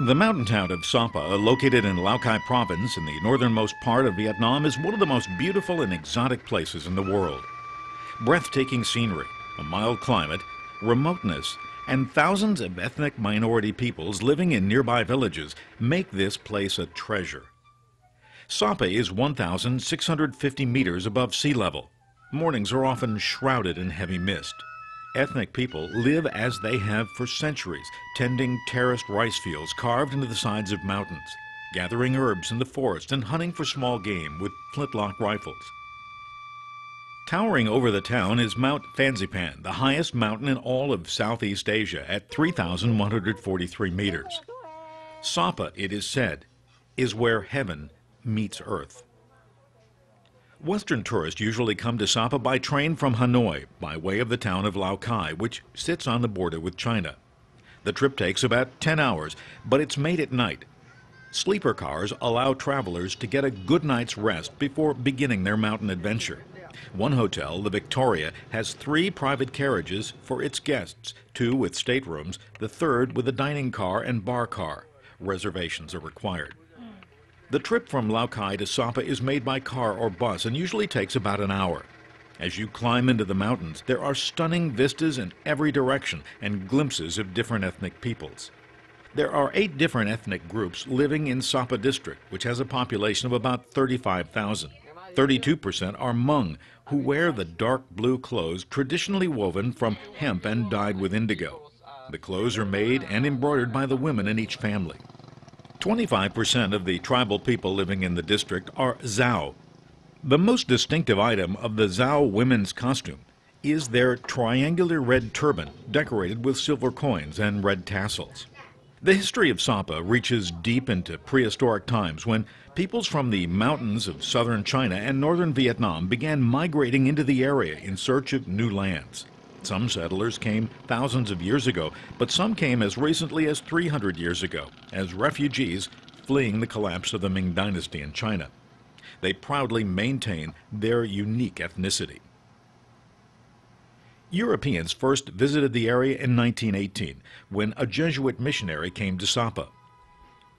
The mountain town of Sapa, located in Lao Cai province in the northernmost part of Vietnam, is one of the most beautiful and exotic places in the world. Breathtaking scenery, a mild climate, remoteness, and thousands of ethnic minority peoples living in nearby villages make this place a treasure. Sapa is 1,650 meters above sea level. Mornings are often shrouded in heavy mist. Ethnic people live as they have for centuries, tending terraced rice fields carved into the sides of mountains, gathering herbs in the forest, and hunting for small game with flintlock rifles. Towering over the town is Mount Fansipan, the highest mountain in all of Southeast Asia at 3,143 meters. Sapa, it is said, is where heaven meets earth. Western tourists usually come to Sapa by train from Hanoi by way of the town of Lao Cai, which sits on the border with China. The trip takes about 10 hours, but it's made at night. Sleeper cars allow travelers to get a good night's rest before beginning their mountain adventure. One hotel, the Victoria, has 3 private carriages for its guests, 2 with staterooms, the third with a dining car and bar car. Reservations are required. The trip from Lao Cai to Sapa is made by car or bus and usually takes about an hour. As you climb into the mountains, there are stunning vistas in every direction and glimpses of different ethnic peoples. There are 8 different ethnic groups living in Sapa district, which has a population of about 35,000. 32% are Hmong, who wear the dark blue clothes traditionally woven from hemp and dyed with indigo. The clothes are made and embroidered by the women in each family. 25% of the tribal people living in the district are Zhao. The most distinctive item of the Zhao women's costume is their triangular red turban decorated with silver coins and red tassels. The history of Sapa reaches deep into prehistoric times when peoples from the mountains of southern China and northern Vietnam began migrating into the area in search of new lands. Some settlers came thousands of years ago, but some came as recently as 300 years ago as refugees fleeing the collapse of the Ming Dynasty in China. They proudly maintain their unique ethnicity. Europeans first visited the area in 1918 when a Jesuit missionary came to Sapa.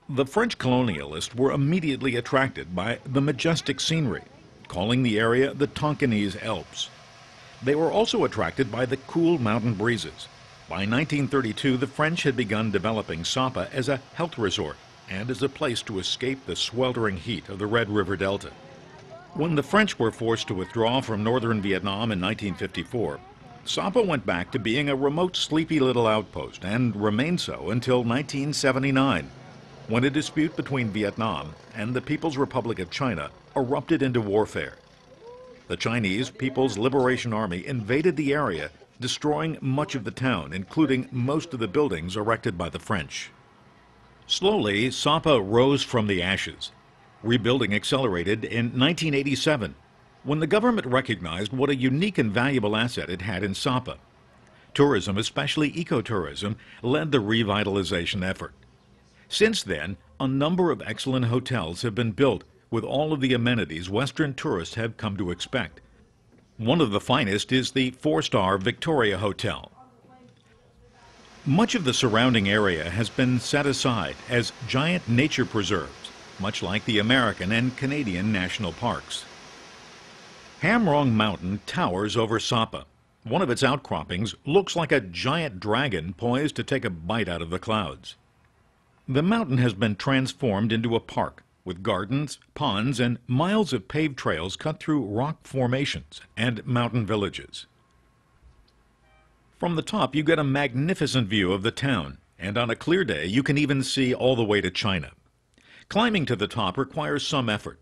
The French colonialists were immediately attracted by the majestic scenery, calling the area the Tonkinese Alps. They were also attracted by the cool mountain breezes. By 1932, the French had begun developing Sapa as a health resort and as a place to escape the sweltering heat of the Red River Delta. When the French were forced to withdraw from northern Vietnam in 1954, Sapa went back to being a remote, sleepy little outpost and remained so until 1979, when a dispute between Vietnam and the People's Republic of China erupted into warfare. The Chinese People's Liberation Army invaded the area, destroying much of the town, including most of the buildings erected by the French. Slowly, Sapa rose from the ashes. Rebuilding accelerated in 1987, when the government recognized what a unique and valuable asset it had in Sapa. Tourism, especially ecotourism, led the revitalization effort. Since then, a number of excellent hotels have been built with all of the amenities Western tourists have come to expect. One of the finest is the 4-star Victoria Hotel. Much of the surrounding area has been set aside as giant nature preserves, much like the American and Canadian national parks. Ham Rong Mountain towers over Sapa. One of its outcroppings looks like a giant dragon poised to take a bite out of the clouds. The mountain has been transformed into a park, with gardens, ponds, and miles of paved trails cut through rock formations and mountain villages. From the top, you get a magnificent view of the town, and on a clear day, you can even see all the way to China. Climbing to the top requires some effort.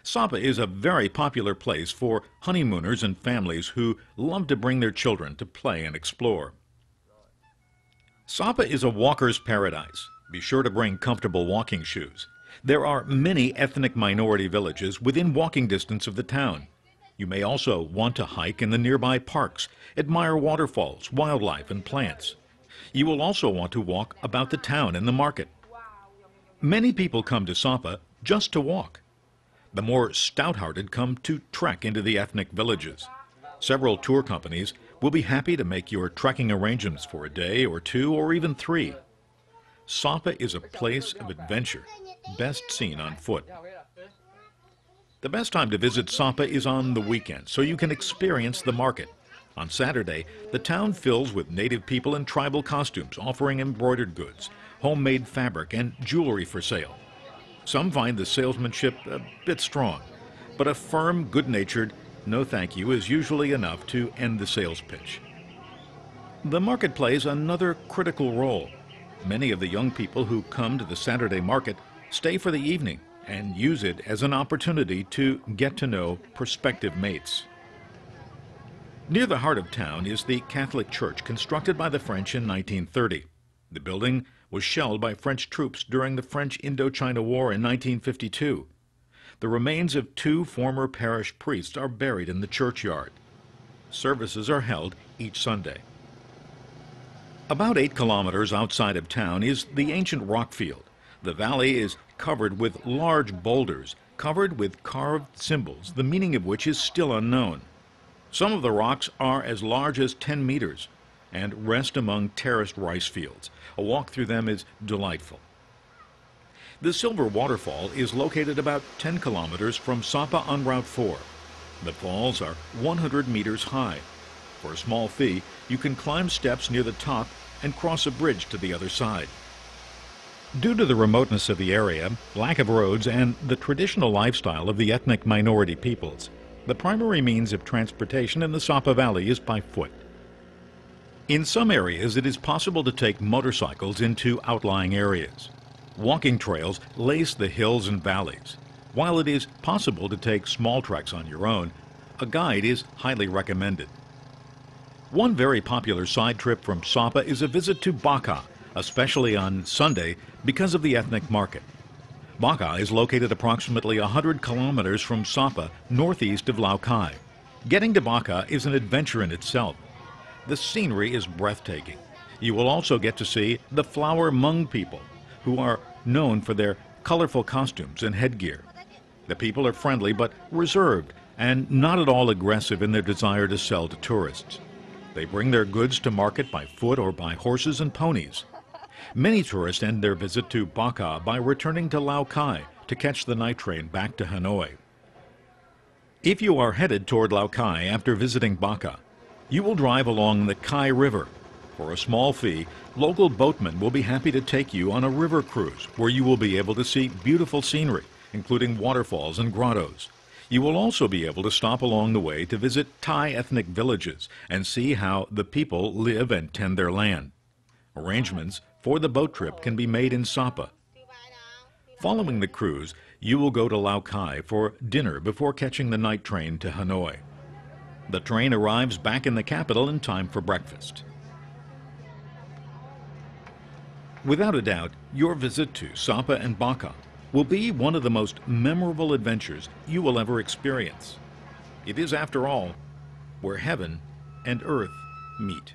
Sapa is a very popular place for honeymooners and families who love to bring their children to play and explore. Sapa is a walker's paradise. Be sure to bring comfortable walking shoes. There are many ethnic minority villages within walking distance of the town. You may also want to hike in the nearby parks, admire waterfalls, wildlife, and plants. You will also want to walk about the town and the market. Many people come to Sapa just to walk. The more stout-hearted come to trek into the ethnic villages. Several tour companies will be happy to make your trekking arrangements for a day or 2 or even 3. Sapa is a place of adventure, best seen on foot. The best time to visit Sapa is on the weekend, so you can experience the market. On Saturday, the town fills with native people in tribal costumes, offering embroidered goods, homemade fabric, and jewelry for sale. Some find the salesmanship a bit strong, but a firm, good-natured "no thank you" is usually enough to end the sales pitch. The market plays another critical role. Many of the young people who come to the Saturday market stay for the evening and use it as an opportunity to get to know prospective mates. Near the heart of town is the Catholic Church, constructed by the French in 1930. The building was shelled by French troops during the French Indochina War in 1952. The remains of two former parish priests are buried in the churchyard. Services are held each Sunday. About 8 kilometers outside of town is the ancient rock field. The valley is covered with large boulders, covered with carved symbols, the meaning of which is still unknown. Some of the rocks are as large as 10 meters and rest among terraced rice fields. A walk through them is delightful. The Silver Waterfall is located about 10 kilometers from Sapa on Route 4. The falls are 100 meters high. For a small fee, you can climb steps near the top and cross a bridge to the other side. Due to the remoteness of the area, lack of roads, and the traditional lifestyle of the ethnic minority peoples, the primary means of transportation in the Sapa Valley is by foot. In some areas, it is possible to take motorcycles into outlying areas. Walking trails lace the hills and valleys. While it is possible to take small treks on your own, a guide is highly recommended. One very popular side trip from Sapa is a visit to Baka, especially on Sunday because of the ethnic market. Baka is located approximately 100 kilometers from Sapa, northeast of Lao Cai. Getting to Baka is an adventure in itself. The scenery is breathtaking. You will also get to see the Flower Hmong people, who are known for their colorful costumes and headgear. The people are friendly but reserved and not at all aggressive in their desire to sell to tourists. They bring their goods to market by foot or by horses and ponies. Many tourists end their visit to Baka by returning to Lao Cai to catch the night train back to Hanoi. If you are headed toward Lao Cai after visiting Baka, you will drive along the Cai River. For a small fee, local boatmen will be happy to take you on a river cruise where you will be able to see beautiful scenery, including waterfalls and grottos. You will also be able to stop along the way to visit Thai ethnic villages and see how the people live and tend their land. Arrangements for the boat trip can be made in Sapa. Following the cruise, you will go to Lao Cai for dinner before catching the night train to Hanoi. The train arrives back in the capital in time for breakfast. Without a doubt, your visit to Sapa and Baka will be one of the most memorable adventures you will ever experience. It is, after all, where heaven and earth meet.